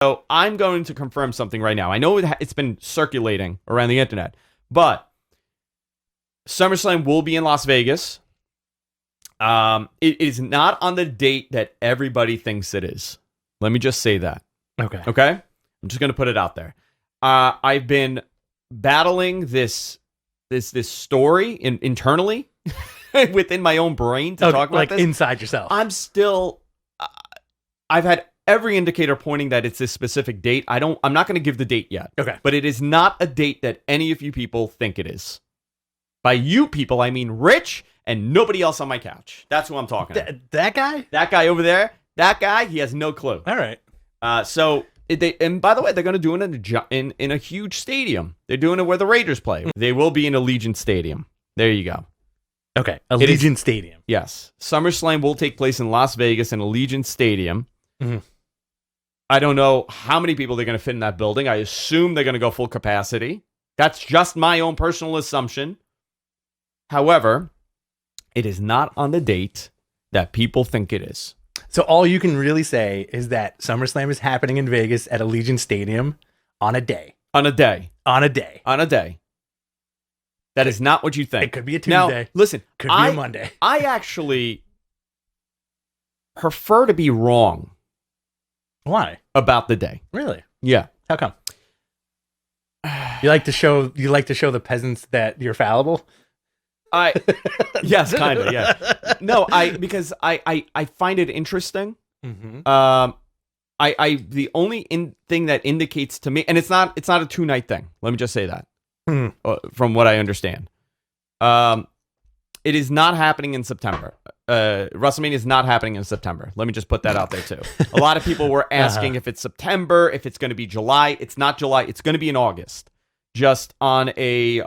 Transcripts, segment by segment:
So I'm going to confirm something right now. I know it's been circulating around the internet, but SummerSlam will be in Las Vegas. It is not on the date that everybody thinks it is. Let me just say that. Okay. Okay? I'm just going to put it out there. I've been battling this story internally within my own brain to talk about like this. inside yourself. I'm still... I've had every indicator pointing that it's this specific date. I'm not going to give the date yet. Okay. But it is not a date that any of you people think it is. By you people, I mean Rich and nobody else on my couch. That's who I'm talking about. That guy? That guy over there, that guy, he has no clue. All right. And by the way, they're going to do it in a huge stadium. They're doing it where the Raiders play. They will be in Allegiant Stadium. There you go. Okay. Allegiant Stadium. Yes. SummerSlam will take place in Las Vegas in Allegiant Stadium. Mm-hmm. I don't know how many people they're going to fit in that building. I assume they're going to go full capacity. That's just my own personal assumption. However, it is not on the date that people think it is. So all you can really say is that SummerSlam is happening in Vegas at Allegiant Stadium on a day. On a day. On a day. On a day. That is not what you think. It could be a Tuesday. Now, listen. Could be a Monday. I actually prefer to be wrong. Why? About the day. Really? Yeah. How come? You like to show the peasants that you're fallible? Yes, kind of, yeah. No, because I find it interesting. Mm-hmm. The only thing that indicates to me, and it's not a 2-night thing. Let me just say that. From what I understand. It is not happening in September. WrestleMania is not happening in September. Let me just put that out there too. A lot of people were asking if it's September, if it's going to be July. It's not July. It's going to be in August. Just on a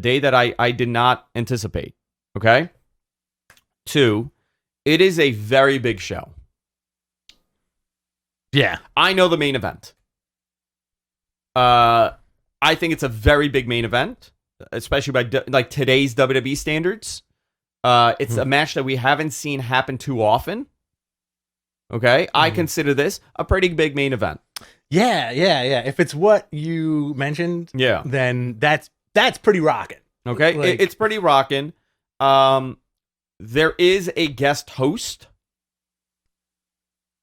day that I did not anticipate. Okay? 2, it is a very big show. Yeah. I know the main event. I think it's a very big main event, especially by like today's WWE standards. It's a match that we haven't seen happen too often. Okay? I consider this a pretty big main event. Yeah. If it's what you mentioned, then that's pretty rocking. Okay? It's pretty rocking. There is a guest host.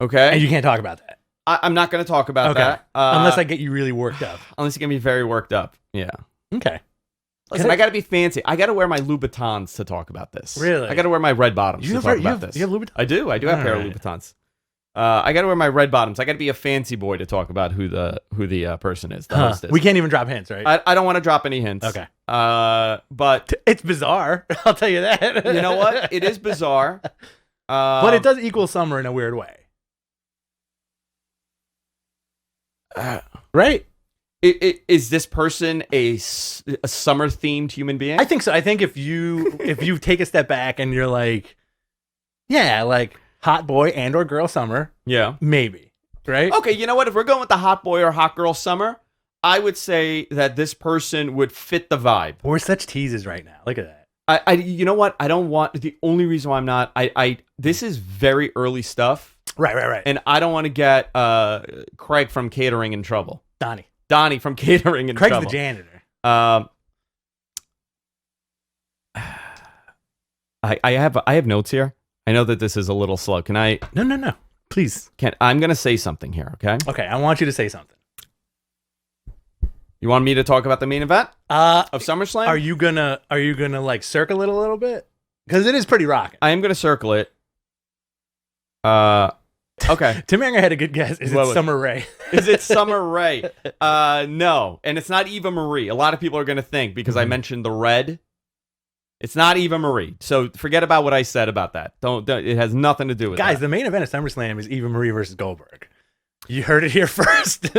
Okay? And you can't talk about that. I'm not going to talk about that. Unless I get you really worked up. Unless you get me very worked up. Yeah. Okay. Listen, I got to be fancy. I got to wear my Louboutins to talk about this. Really? I got to wear my red bottoms to talk about this. You have Louboutins? I do. I do have a pair of Louboutins. I got to wear my red bottoms. I got to be a fancy boy to talk about who the person is. The host is. We can't even drop hints, right? I don't want to drop any hints. Okay. But it's bizarre. I'll tell you that. You know what? It is bizarre. But it does equal summer in a weird way. Right? Is this person a summer themed human being? I think so. I think if you take a step back and you're like, yeah, like hot boy and or girl summer, yeah, maybe, right? Okay, you know what? If we're going with the hot boy or hot girl summer, I would say that this person would fit the vibe. We're such teases right now. Look at that. You know what? I don't want. The only reason why I'm not. This is very early stuff. Right. And I don't want to get Craig from catering in trouble. Donnie from catering in Craig's trouble. The janitor. I have notes here. I know that this is a little slow. Can I? No. Please. I'm gonna say something here. Okay. Okay. I want you to say something. You want me to talk about the main event of SummerSlam? Are you gonna like circle it a little bit? Because it is pretty rocking. I am gonna circle it. Okay. Tim Anger had a good guess. Is it Summer Rae? Is it Summer Rae? No. And it's not Eva Marie. A lot of people are going to think because I mentioned the red. It's not Eva Marie. So forget about what I said about that. Don't it has nothing to do with Guys, that. The main event of SummerSlam is Eva Marie versus Goldberg. You heard it here first.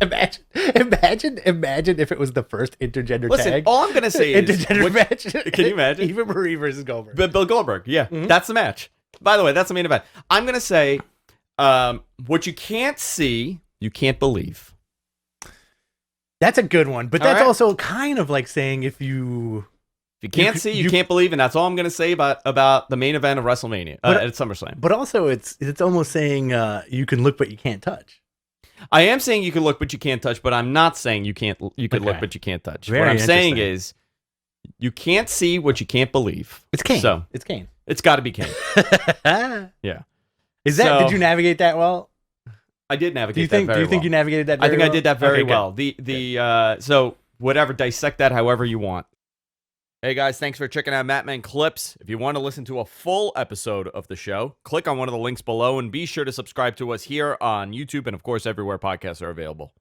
Imagine if it was the first intergender tag. All I'm going to say is... Intergender match. Can you imagine? Eva Marie versus Goldberg. Bill Goldberg, yeah. That's the match. By the way, that's the main event. I'm going to say, what you can't see, you can't believe. That's a good one. But that's also kind of like saying if you If you can't see, you can't believe, and that's all I'm going to say about the main event of WrestleMania at SummerSlam. But also, it's almost saying you can look but you can't touch. I am saying you can look but you can't touch, but I'm not saying you can look but you can't touch. What I'm saying is you can't see what you can't believe. It's Kane. So it's Kane. It's got to be Kane. Yeah. Did you navigate that well? I did navigate that very well. Do you think you navigated that very well? I think I did that very well. So whatever, dissect that however you want. Hey guys, thanks for checking out Mattman Clips. If you want to listen to a full episode of the show, click on one of the links below and be sure to subscribe to us here on YouTube and of course everywhere podcasts are available.